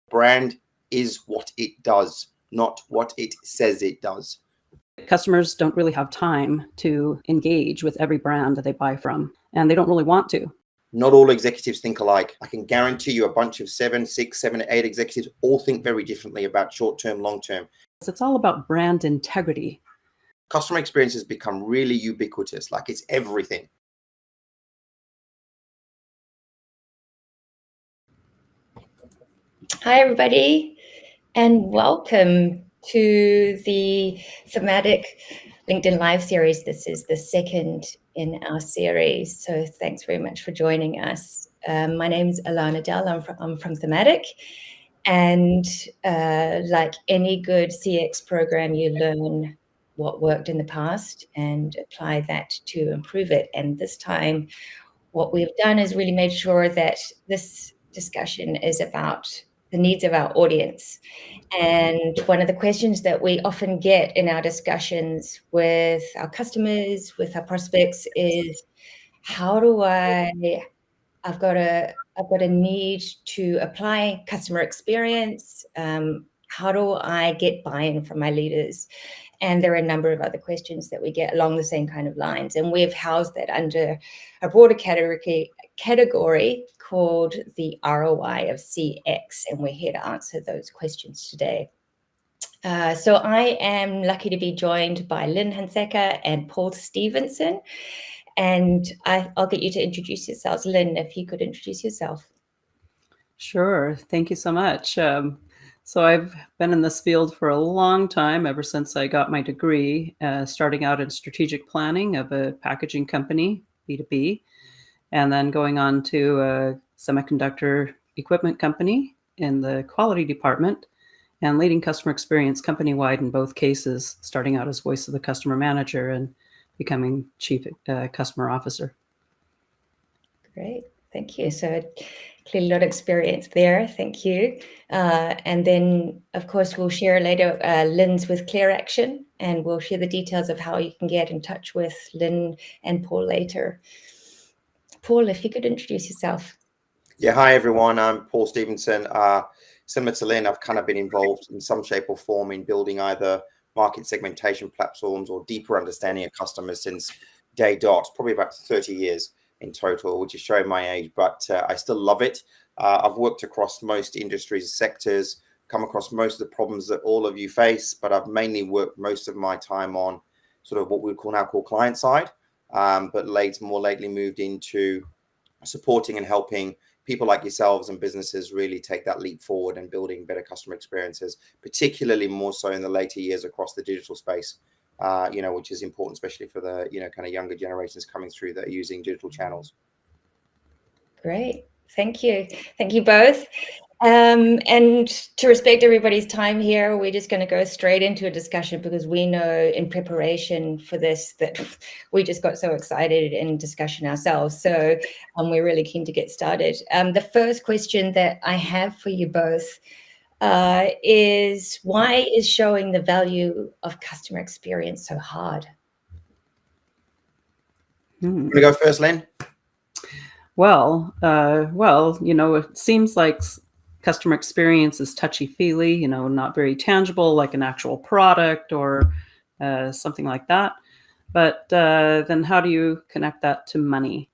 Brand is what it does, not what it says it does. Customers don't really have time to engage with every brand that they buy from, and they don't really want to. Not all executives think alike. I can guarantee you a bunch of 7, 6, 7, 8 executives all think very differently about short-term, long-term. It's all about brand integrity. Customer experience has become really ubiquitous, like it's everything. Hi, everybody, and welcome to the thematic LinkedIn Live series. This is the second in our series, so thanks very much for joining us. My name is Alana Dell. I'm from Thematic, and like any good CX program, you learn what worked in the past and apply that to improve it. And this time, what we've done is really made sure that this discussion is about the needs of our audience. And one of the questions that we often get in our discussions with our customers, with our prospects is, how do I've got a need to apply customer experience. How do I get buy-in from my leaders? And there are a number of other questions that we get along the same kind of lines. And we've housed that under a broader category called the ROI of CX. And we're here to answer those questions today. So I am lucky to be joined by Lynn Hansecker and Paul Stevenson. And I'll get you to introduce yourselves. Lynn, if you could introduce yourself. Sure. Thank you so much. So I've been in this field for a long time, ever since I got my degree, starting out in strategic planning of a packaging company, B2B, and then going on to a semiconductor equipment company in the quality department, and leading customer experience company-wide in both cases, starting out as voice of the customer manager and becoming chief customer officer. Great, thank you. So clearly a lot of experience there, thank you. And then, of course, we'll share later Lynn's with Clear Action, and we'll share the details of how you can get in touch with Lynn and Paul later. Paul, if you could introduce yourself. Yeah, hi everyone, I'm Paul Stevenson. Similar to Lynn, I've kind of been involved in some shape or form in building either market segmentation platforms or deeper understanding of customers since day dot, probably about 30 years in total, which is showing my age, but I still love it. I've worked across most industries, sectors, come across most of the problems that all of you face, but I've mainly worked most of my time on sort of what we now call client side, but more lately moved into supporting and helping people like yourselves and businesses really take that leap forward and building better customer experiences, particularly more so in the later years across the digital space, which is important, especially for the, kind of younger generations coming through that are using digital channels. Great. Thank you. Thank you both. And to respect everybody's time here, we're just going to go straight into a discussion, because we know in preparation for this that we just got so excited in discussion ourselves. So we're really keen to get started. The first question that I have for you both is, why is showing the value of customer experience so hard? Want to go first, Lynn? Well, it seems like customer experience is touchy-feely, not very tangible, like an actual product or something like that. But then how do you connect that to money?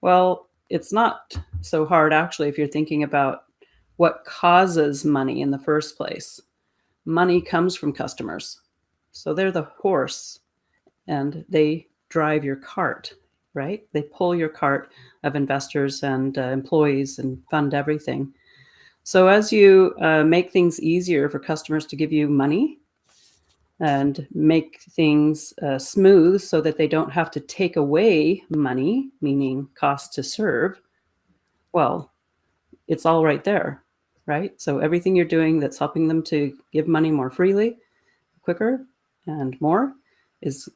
Well, it's not so hard, actually, if you're thinking about what causes money in the first place. Money comes from customers. So they're the horse, and they drive your cart, right? They pull your cart of investors and employees and fund everything. So as you make things easier for customers to give you money and make things smooth so that they don't have to take away money, meaning cost to serve, well, it's all right there, right? So everything you're doing that's helping them to give money more freely, quicker, and more is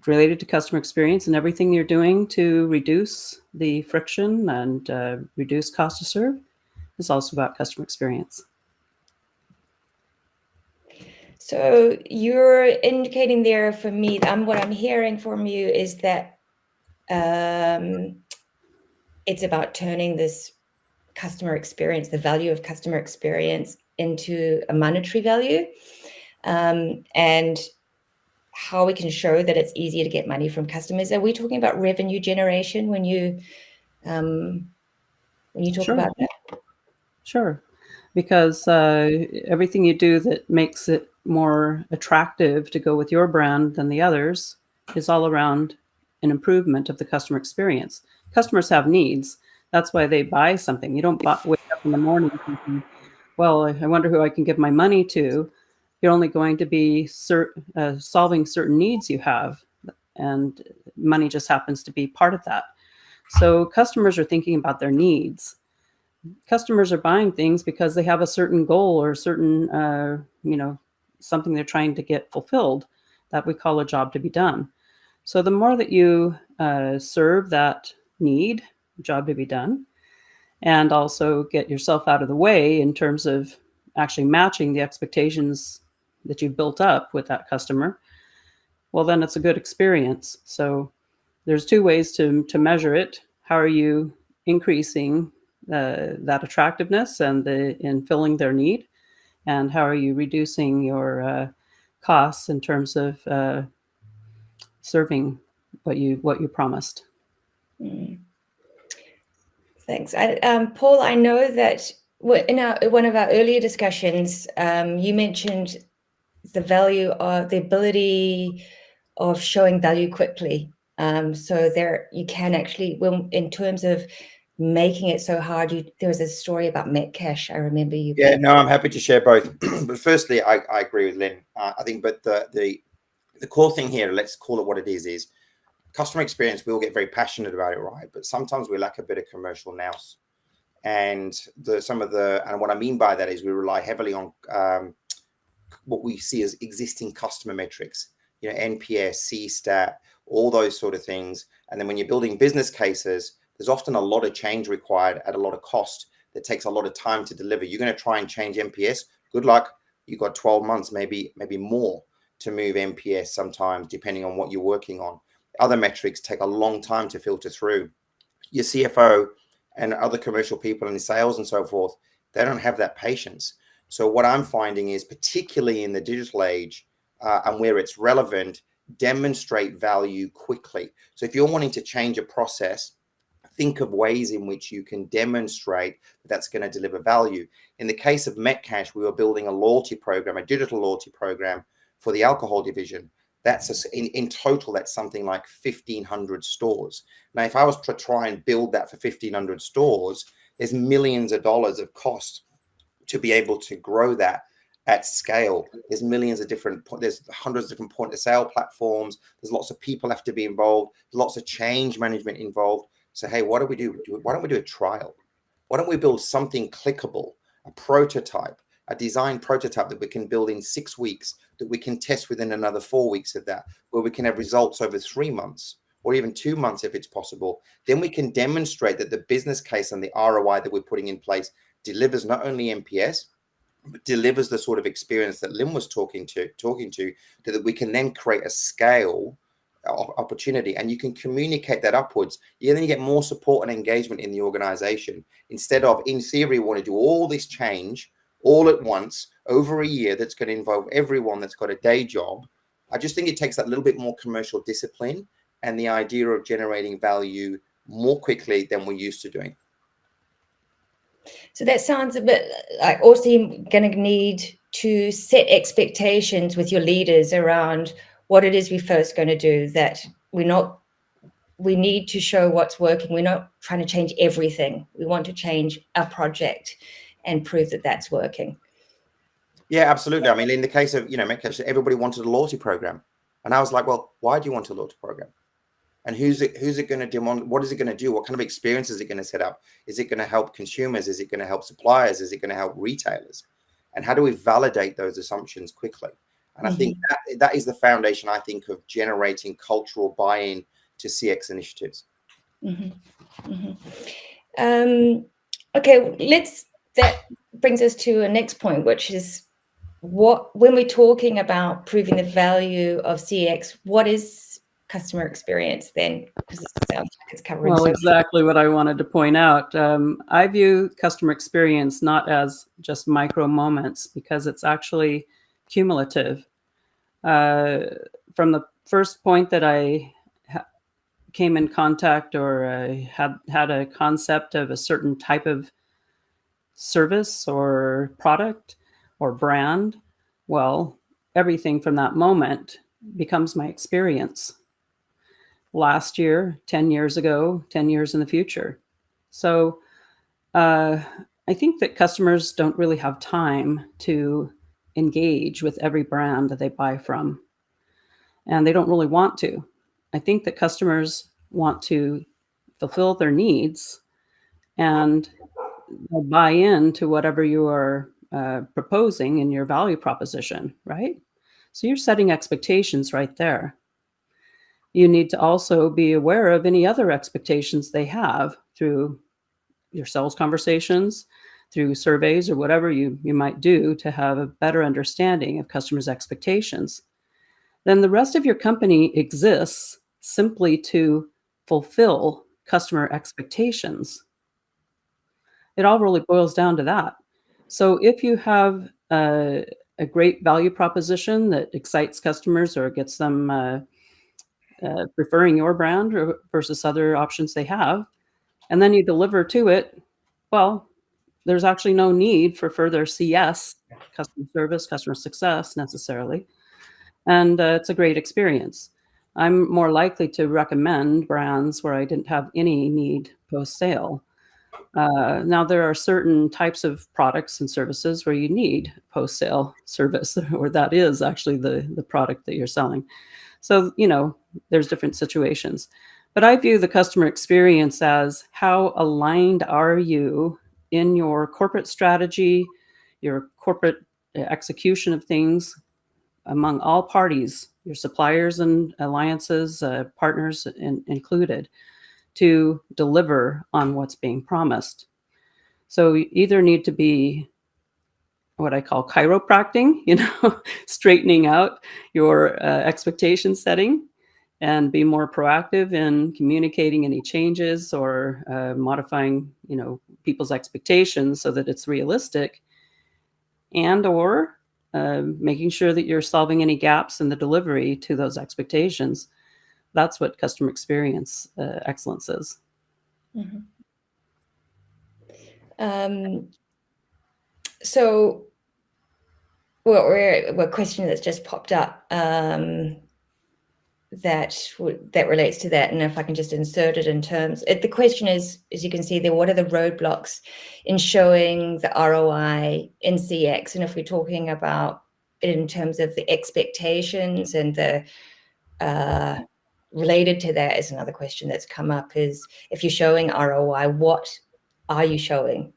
related to customer experience, and everything you're doing to reduce the friction and reduce cost to serve is also about customer experience. So you're indicating there, for me, what I'm hearing from you is that it's about turning this customer experience, the value of customer experience into a monetary value, and how we can show that it's easier to get money from customers. Are we talking about revenue generation when you talk Sure. about that? Sure. Because everything you do that makes it more attractive to go with your brand than the others is all around an improvement of the customer experience. Customers have needs. That's why they buy something. You don't wake up in the morning thinking, well, I wonder who I can give my money to. You're only going to be solving certain needs you have, and money just happens to be part of that. So customers are thinking about their needs. Customers are buying things because they have a certain goal or a certain, something they're trying to get fulfilled that we call a job to be done. So the more that you serve that need, job to be done, and also get yourself out of the way in terms of actually matching the expectations that you've built up with that customer, well, then it's a good experience. So there's two ways to measure it. How are you increasing that attractiveness and in filling their need, and how are you reducing your costs in terms of serving what you promised? Thanks. Paul, I know that in one of our earlier discussions, you mentioned the value of the ability of showing value quickly. So there you can actually, in terms of making it so hard, there was a story about Metcash. I remember you. Yeah, no, I'm happy to share both. But firstly, I agree with Lynn. I think, but the core thing here, let's call it what it is customer experience. We all get very passionate about it, right? But sometimes we lack a bit of commercial nous. And what I mean by that is we rely heavily on what we see as existing customer metrics, NPS, CSAT, all those sort of things. And then when you're building business cases, there's often a lot of change required at a lot of cost that takes a lot of time to deliver. You're going to try and change NPS. Good luck. You've got 12 months, maybe more to move NPS sometimes, depending on what you're working on. Other metrics take a long time to filter through. Your CFO and other commercial people in sales and so forth, they don't have that patience. So what I'm finding is, particularly in the digital age and where it's relevant, demonstrate value quickly. So if you're wanting to change a process, think of ways in which you can demonstrate that's going to deliver value. In the case of Metcash, we were building a loyalty program, a digital loyalty program for the alcohol division. That's in total, that's something like 1,500 stores. Now, if I was to try and build that for 1,500 stores, there's millions of dollars of cost to be able to grow that at scale. There's there's hundreds of different point of sale platforms. There's lots of people have to be involved. There's lots of change management involved. So, hey, what do we do? Why don't we do a trial? Why don't we build something clickable, a prototype, a design prototype that we can build in 6 weeks, that we can test within another 4 weeks of that, where we can have results over 3 months or even 2 months if it's possible. Then we can demonstrate that the business case and the ROI that we're putting in place delivers not only NPS, but delivers the sort of experience that Lynn was talking to, that we can then create a scale opportunity, and you can communicate that upwards. Then you get more support and engagement in the organization, instead of, in theory, we want to do all this change all at once over a year that's going to involve everyone that's got a day job. I just think it takes that little bit more commercial discipline and the idea of generating value more quickly than we're used to doing. So that sounds a bit like also you're going to need to set expectations with your leaders around what it is we're first going to do, that we need to show what's working. We're not trying to change everything. We want to change a project and prove that that's working. Yeah, absolutely. I mean, in the case of, Metcash, everybody wanted a loyalty program. And I was like, well, why do you want a loyalty program? And who's it going to do? What is it going to do? What kind of experience is it going to set up? Is it going to help consumers? Is it going to help suppliers? Is it going to help retailers? And how do we validate those assumptions quickly? And I think that is the foundation, I think, of generating cultural buy-in to CX initiatives. Okay, that brings us to a next point, which is when we're talking about proving the value of CX, what is customer experience then? Because it sounds like it's covering Well, so exactly what I wanted to point out. I view customer experience not as just micro moments, because it's actually cumulative. From the first point that I came in contact or had a concept of a certain type of service or product or brand, well, everything from that moment becomes my experience. Last year, 10 years ago, 10 years in the future. So I think that customers don't really have time to engage with every brand that they buy from, and they don't really want to. I think that customers want to fulfill their needs, and they'll buy into whatever you are proposing in your value proposition, right? So you're setting expectations right there. You need to also be aware of any other expectations they have through your sales conversations, through surveys, or whatever you might do to have a better understanding of customers' expectations. Then the rest of your company exists simply to fulfill customer expectations. It all really boils down to that. So if you have a great value proposition that excites customers or gets them preferring your brand versus other options they have, and then you deliver to it, well, there's actually no need for further CS, customer service, customer success necessarily. And it's a great experience. I'm more likely to recommend brands where I didn't have any need post-sale. Now, there are certain types of products and services where you need post-sale service, or that is actually the product that you're selling. So, there's different situations. But I view the customer experience as how aligned are you in your corporate strategy, your corporate execution of things among all parties, your suppliers and alliances, partners included, to deliver on what's being promised. So you either need to be what I call chiropracting, straightening out your expectation setting and be more proactive in communicating any changes or modifying, people's expectations so that it's realistic, and or making sure that you're solving any gaps in the delivery to those expectations. That's what customer experience excellence is. Mhm. So, a question that's just popped up that relates to that, and if I can just insert it in terms, the question is, as you can see there, what are the roadblocks in showing the ROI in CX? And if we're talking about it in terms of the expectations and the related to that is another question that's come up, is if you're showing ROI, what are you showing?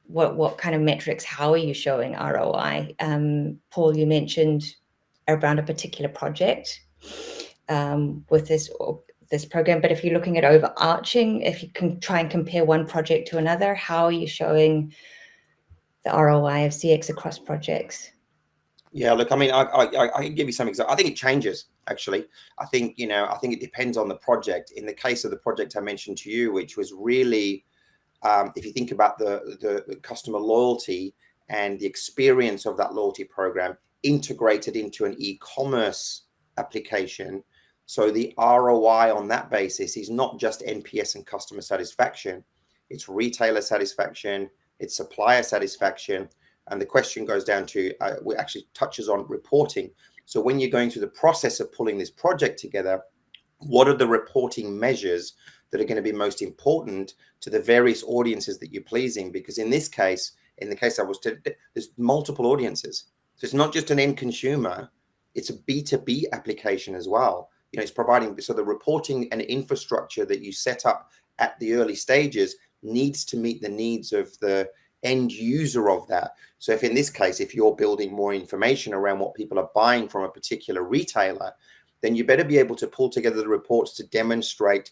What kind of metrics? How are you showing ROI? Paul, you mentioned around a particular project with this program, but if you're looking at overarching, if you can try and compare one project to another, how are you showing the ROI of CX across projects? Yeah, look, I mean, I can give you some examples. I think it changes, actually. I think it depends on the project. In the case of the project I mentioned to you, which was really, if you think about the customer loyalty and the experience of that loyalty program integrated into an e-commerce application. So the ROI on that basis is not just NPS and customer satisfaction, it's retailer satisfaction, it's supplier satisfaction. And the question goes down to, we actually touches on reporting. So when you're going through the process of pulling this project together, what are the reporting measures that are going to be most important to the various audiences that you're pleasing? Because in this case, in the case there's multiple audiences. So it's not just an end consumer, it's a B2B application as well. It's providing, so the reporting and infrastructure that you set up at the early stages needs to meet the needs of the end user of that. So if in this case, if you're building more information around what people are buying from a particular retailer, then you better be able to pull together the reports to demonstrate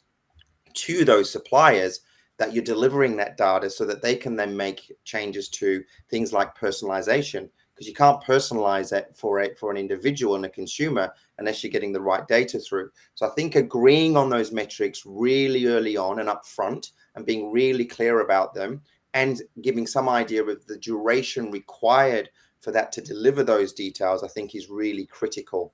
to those suppliers that you're delivering that data so that they can then make changes to things like personalization. because you can't personalize it for an individual and a consumer unless you're getting the right data through. So I think agreeing on those metrics really early on and upfront and being really clear about them and giving some idea of the duration required for that to deliver those details, I think is really critical.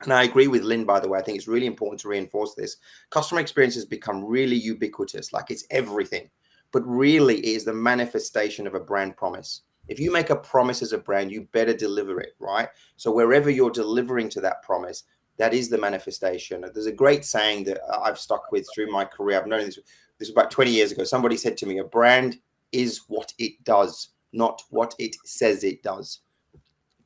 And I agree with Lynn, by the way. I think it's really important to reinforce this. Customer experience has become really ubiquitous, like it's everything, but really it is the manifestation of a brand promise. If you make a promise as a brand, you better deliver it, right? So wherever you're delivering to that promise, that is the manifestation. There's a great saying that I've stuck with through my career. I've known this was about 20 years ago. Somebody said to me, a brand is what it does, not what it says it does.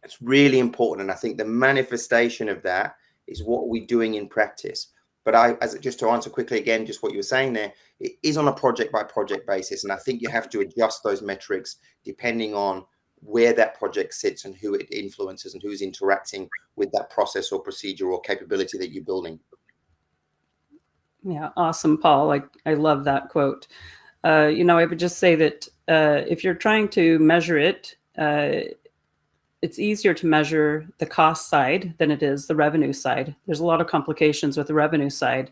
It's really important. And I think the manifestation of that is what we're doing in practice. But just to answer quickly again, just what you were saying there, it is on a project by project basis. And I think you have to adjust those metrics depending on where that project sits and who it influences and who's interacting with that process or procedure or capability that you're building. Yeah, awesome, Paul. I love that quote. I would just say that if you're trying to measure it, it's easier to measure the cost side than it is the revenue side. There's a lot of complications with the revenue side.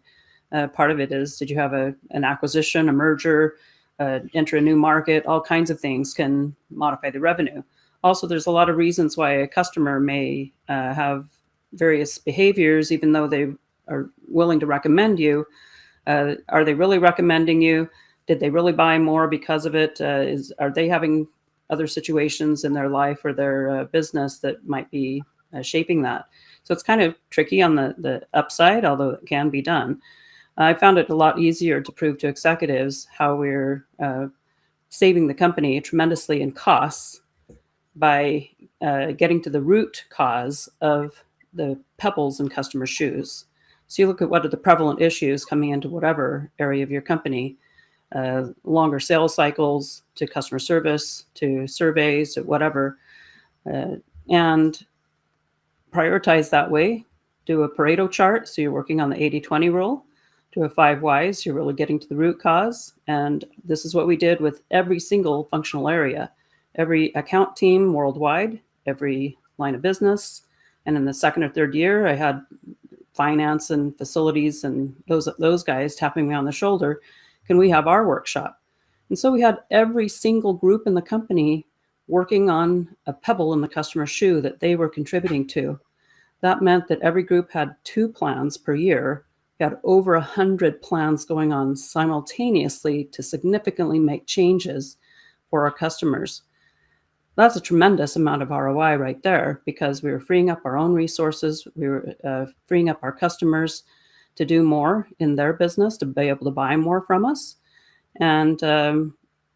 Part of it is, did you have an acquisition, a merger, enter a new market? All kinds of things can modify the revenue. Also, there's a lot of reasons why a customer may have various behaviors, even though they are willing to recommend you. Are they really recommending you? Did they really buy more because of it? Are they having other situations in their life or their business that might be shaping that? So it's kind of tricky on the upside, although it can be done. I found it a lot easier to prove to executives how we're saving the company tremendously in costs by getting to the root cause of the pebbles in customer shoes. So you look at what are the prevalent issues coming into whatever area of your company, longer sales cycles to customer service, to surveys, to whatever, and prioritize that way. Do a Pareto chart, so you're working on the 80-20 rule. Do a 5 whys, you're really getting to the root cause. And this is what we did with every single functional area, every account team worldwide, every line of business. And in the second or third year, I had finance and facilities and those guys tapping me on the shoulder. Can we have our workshop? And so we had every single group in the company working on a pebble in the customer's shoe that they were contributing to. That meant that every group had 2 plans per year. We had over 100 plans going on simultaneously to significantly make changes for our customers. That's a tremendous amount of ROI right there, because we were freeing up our own resources. We were freeing up our customers to do more in their business, to be able to buy more from us. And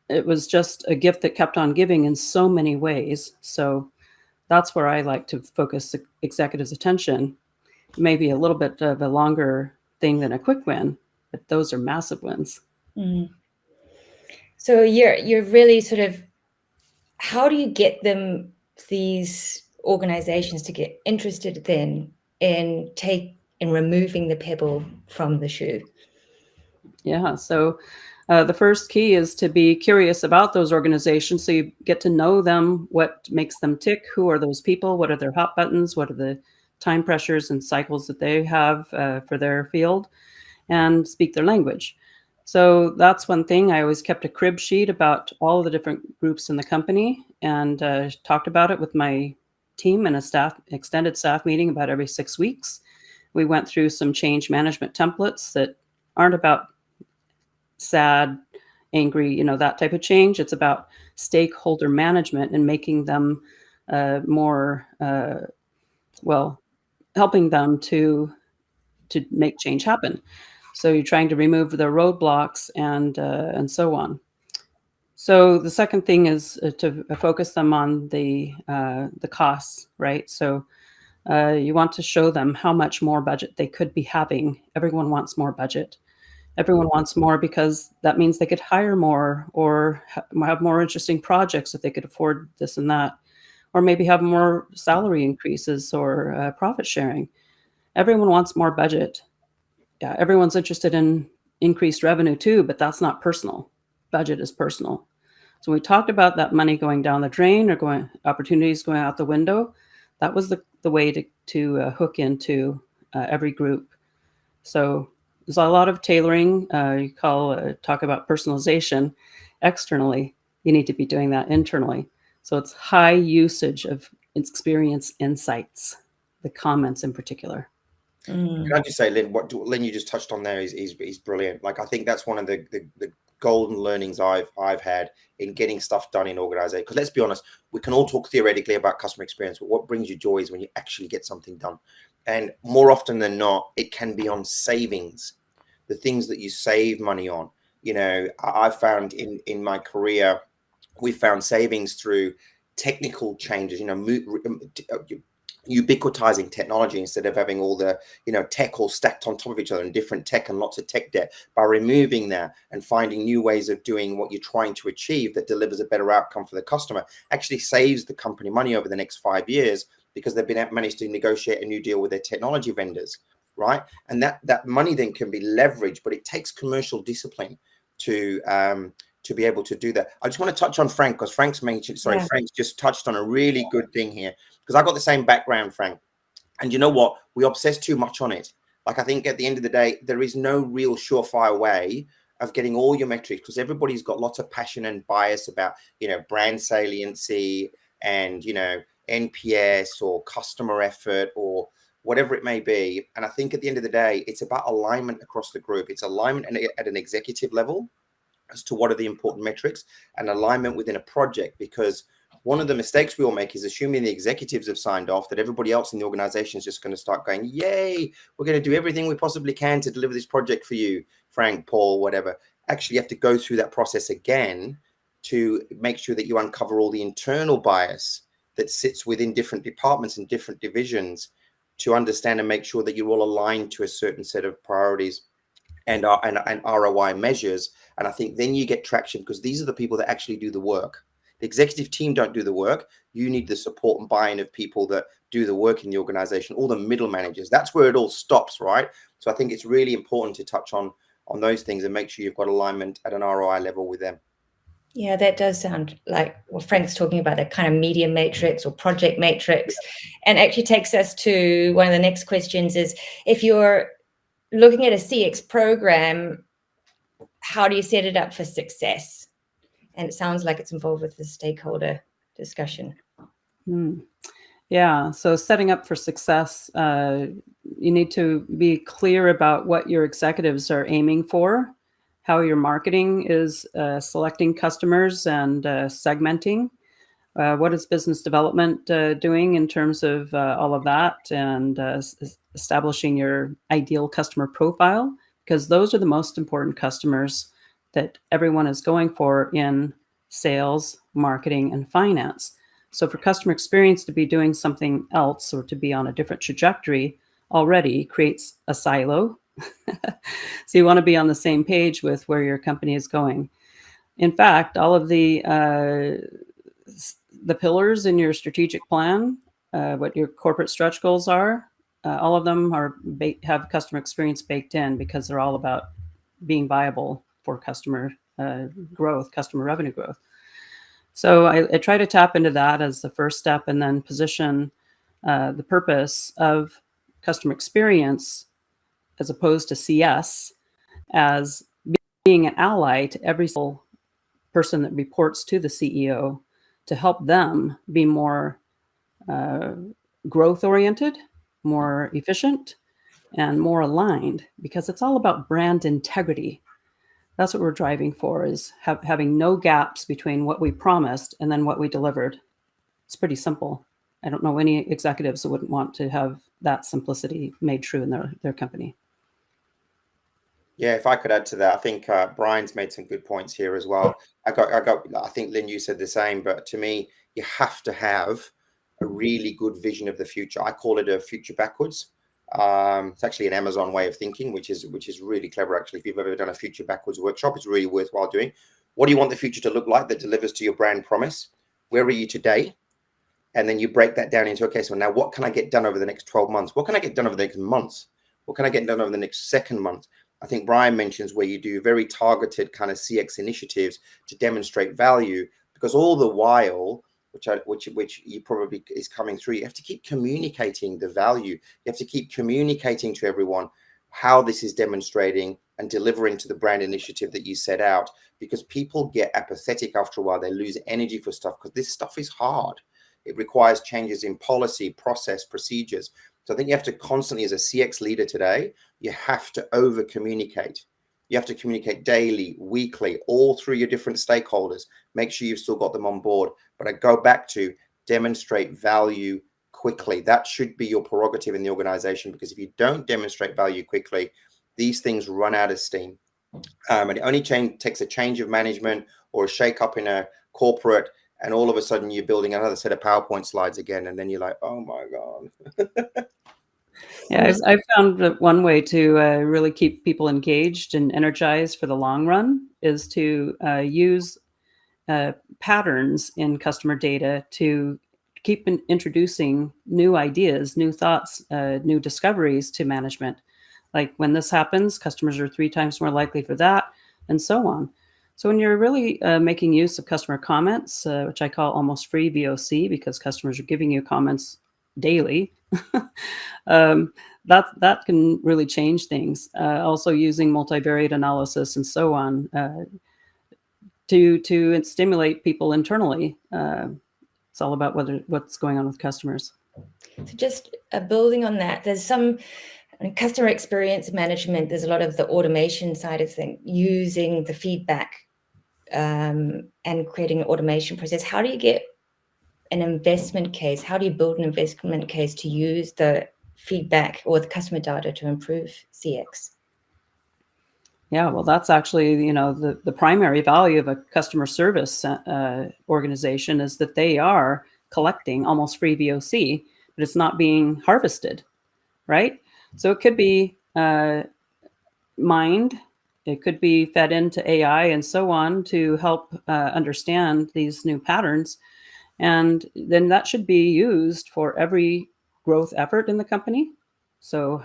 it was just a gift that kept on giving in so many ways. So that's where I like to focus the executives' attention. Maybe a little bit of a longer thing than a quick win, but those are massive wins. Mm. So you're really sort of, how do you get these organizations to get interested then in removing the pebble from the shoe? Yeah, so the first key is to be curious about those organizations, so you get to know them, what makes them tick, who are those people, what are their hot buttons, what are the time pressures and cycles that they have for their field, and speak their language. So that's one thing. I always kept a crib sheet about all of the different groups in the company and talked about it with my team in a extended staff meeting about every 6 weeks. We went through some change management templates that aren't about sad, angry, that type of change. It's about stakeholder management and making them more, helping them to make change happen. So you're trying to remove the roadblocks and so on. So the second thing is to focus them on the costs, right? So you want to show them how much more budget they could be having. Everyone wants more budget. Everyone wants more because that means they could hire more or have more interesting projects if they could afford this and that, or maybe have more salary increases or profit sharing. Everyone wants more budget. Yeah, everyone's interested in increased revenue too, but that's not personal. Budget is personal. So we talked about that money going down the drain or opportunities going out the window. That was the way to hook into every group. So there's a lot of tailoring. Talk about personalization externally. You need to be doing that internally. So it's high usage of experience insights, the comments in particular. Can I just say, Lynn, what Lynn you just touched on there is brilliant. Like, I think that's one of the golden learnings I've had in getting stuff done in organization. Because let's be honest, we can all talk theoretically about customer experience, but what brings you joy is when you actually get something done. And more often than not, it can be on savings, the things that you save money on. You know, I've found in my career, we found savings through technical changes, you know, ubiquitizing technology instead of having all the, you know, tech all stacked on top of each other and different tech and lots of tech debt. By removing that and finding new ways of doing what you're trying to achieve that delivers a better outcome for the customer, actually saves the company money over the next 5 years, because they've been managed to negotiate a new deal with their technology vendors, right? And that money then can be leveraged, but it takes commercial discipline to be able to do that. I just want to touch on Frank, because Frank's mentioned, Frank's just touched on a really good thing here, because I got the same background, Frank. And you know what? We obsess too much on it. Like, I think at the end of the day, there is no real surefire way of getting all your metrics, because everybody's got lots of passion and bias about, you know, brand saliency and, you know, NPS or customer effort or whatever it may be. And I think at the end of the day, it's about alignment across the group. It's alignment at an executive level as to what are the important metrics, and alignment within a project. Because one of the mistakes we all make is assuming the executives have signed off, that everybody else in the organization is just going to start going, yay, we're going to do everything we possibly can to deliver this project for you, Frank, Paul, whatever. Actually, you have to go through that process again to make sure that you uncover all the internal bias that sits within different departments and different divisions, to understand and make sure that you're all aligned to a certain set of priorities and ROI measures. And I think then you get traction, because these are the people that actually do the work. The executive team don't do the work. You need the support and buy-in of people that do the work in the organization, all the middle managers. That's where it all stops, right? So I think it's really important to touch on those things and make sure you've got alignment at an ROI level with them. Yeah, that does sound like what Frank's talking about, that kind of media matrix or project matrix. And actually takes us to one of the next questions is, if you're looking at a CX program, how do you set it up for success? And it sounds like it's involved with the stakeholder discussion. Yeah, so setting up for success, you need to be clear about what your executives are aiming for, how your marketing is selecting customers and segmenting. What is business development doing in terms of all of that, and establishing your ideal customer profile, because those are the most important customers that everyone is going for in sales, marketing, and finance. So for customer experience to be doing something else or to be on a different trajectory already creates a silo. So you want to be on the same page with where your company is going. In fact, all of the pillars in your strategic plan, what your corporate stretch goals are, all of them have customer experience baked in, because they're all about being viable for customer growth, customer revenue growth. So I try to tap into that as the first step, and then position the purpose of customer experience, as opposed to CS, as being an ally to every single person that reports to the CEO, to help them be more growth-oriented, more efficient, and more aligned, because it's all about brand integrity. That's what we're driving for, is having no gaps between what we promised and then what we delivered. It's pretty simple. I don't know any executives that wouldn't want to have that simplicity made true in their company. Yeah, if I could add to that, I think Brian's made some good points here as well. I think, Lynn, you said the same, but to me, you have to have a really good vision of the future. I call it a future backwards. It's actually an Amazon way of thinking, which is really clever, actually. If you've ever done a future backwards workshop, it's really worthwhile doing. What do you want the future to look like that delivers to your brand promise? Where are you today? And then you break that down into, okay, so now what can I get done over the next 12 months? What can I get done over the next month? What can I get done over the next second month? I think Brian mentions where you do very targeted kind of CX initiatives to demonstrate value, because all the while, which you probably is coming through, you have to keep communicating the value. You have to keep communicating to everyone how this is demonstrating and delivering to the brand initiative that you set out, because people get apathetic after a while. They lose energy for stuff because this stuff is hard. It requires changes in policy, process, procedures. So I think you have to constantly, as a CX leader today, you have to over communicate. You have to communicate daily, weekly, all through your different stakeholders. Make sure you've still got them on board. But I go back to demonstrate value quickly. That should be your prerogative in the organization, because if you don't demonstrate value quickly, these things run out of steam. And it only takes a change of management or a shake up in a corporate, and all of a sudden you're building another set of PowerPoint slides again. And then you're like, oh my God. Yeah, I've found that one way to really keep people engaged and energized for the long run is to use patterns in customer data to keep introducing new ideas, new thoughts, new discoveries to management. Like when this happens, customers are 3 times more likely for that, and so on. So when you're really making use of customer comments, which I call almost free VOC, because customers are giving you comments daily, that can really change things. Also using multivariate analysis and so on to stimulate people internally. It's all about what's going on with customers. So just building on that, there's some customer experience management. There's a lot of the automation side of things, using the feedback and creating an automation process. How do you get an investment case? How do you build an investment case to use the feedback or the customer data to improve CX? Yeah, well, that's actually, the primary value of a customer service organization is that they are collecting almost free VOC, but it's not being harvested, right? So it could be mined, it could be fed into AI and so on to help understand these new patterns. And then that should be used for every growth effort in the company. So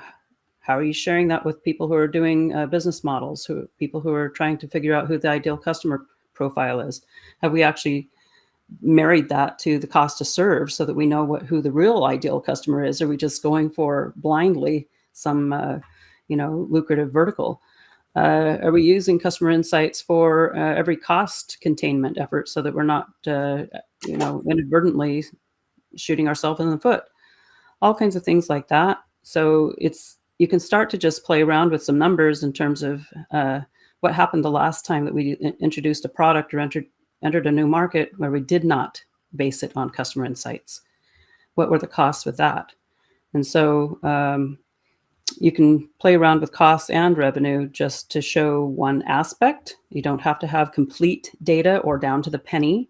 how are you sharing that with people who are doing business models, people who are trying to figure out who the ideal customer profile is? Have we actually married that to the cost to serve so that we know who the real ideal customer is? Are we just going for blindly some lucrative vertical? Are we using customer insights for every cost containment effort so that we're not inadvertently shooting ourselves in the foot? All kinds of things like that. So you can start to just play around with some numbers in terms of what happened the last time that we introduced a product or entered a new market where we did not base it on customer insights. What were the costs with that? And so you can play around with costs and revenue just to show one aspect. You don't have to have complete data or down to the penny.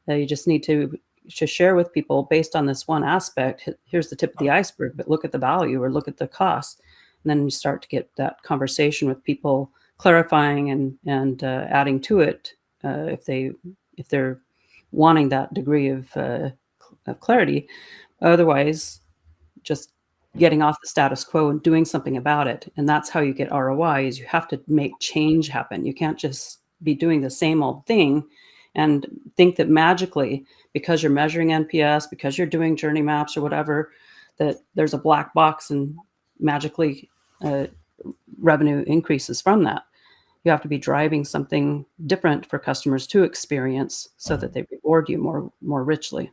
You just need to share with people based on this one aspect. Here's the tip of the iceberg, but look at the value or look at the cost. And then you start to get that conversation with people, clarifying and adding to it if they're wanting that degree of clarity. Otherwise, just getting off the status quo and doing something about it. And that's how you get ROI, is you have to make change happen. You can't just be doing the same old thing and think that magically, because you're measuring NPS, because you're doing journey maps or whatever, that there's a black box and magically revenue increases from that. You have to be driving something different for customers to experience so that they reward you more richly.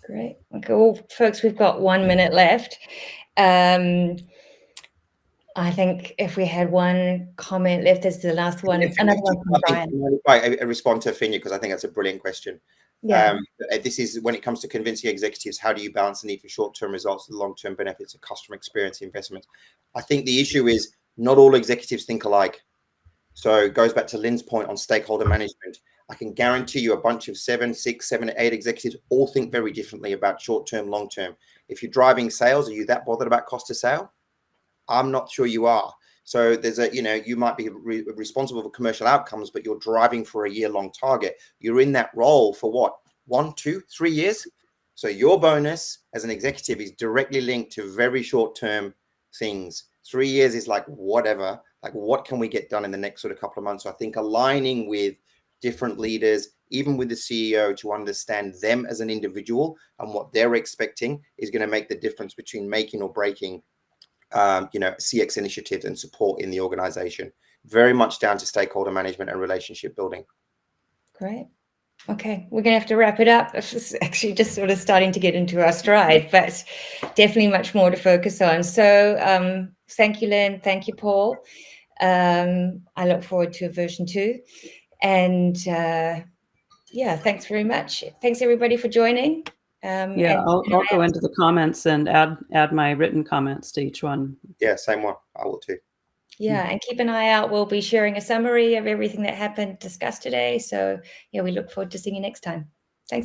Great. Okay, well, folks, we've got 1 minute left. I think if we had one comment left, this is the last one. Another one from Brian. I respond to Finya because I think that's a brilliant question. Yeah. This is when it comes to convincing executives, how do you balance the need for short-term results with long-term benefits of customer experience investment? I think the issue is not all executives think alike. So it goes back to Lynn's point on stakeholder management. I can guarantee you a bunch of 7, 6, 7, 8 executives all think very differently about short-term, long-term. If you're driving sales, are you that bothered about cost of sale? I'm not sure you are. So there's you might be responsible for commercial outcomes, but you're driving for a year-long target. You're in that role for what? 1, 2, 3 years? So your bonus as an executive is directly linked to very short-term things. 3 years is like whatever. Like, what can we get done in the next sort of couple of months? So I think aligning with different leaders, even with the CEO, to understand them as an individual and what they're expecting is going to make the difference between making or breaking, CX initiatives and support in the organization. Very much down to stakeholder management and relationship building. Great. Okay, we're going to have to wrap it up. It's actually just sort of starting to get into our stride, but definitely much more to focus on. So thank you, Lynn. Thank you, Paul. I look forward to version 2. And thanks very much. Thanks, everybody, for joining. I'll go into the comments and add my written comments to each one. Yeah, same one. I will too. Yeah, and keep an eye out. We'll be sharing a summary of everything that happened discussed today. So, we look forward to seeing you next time.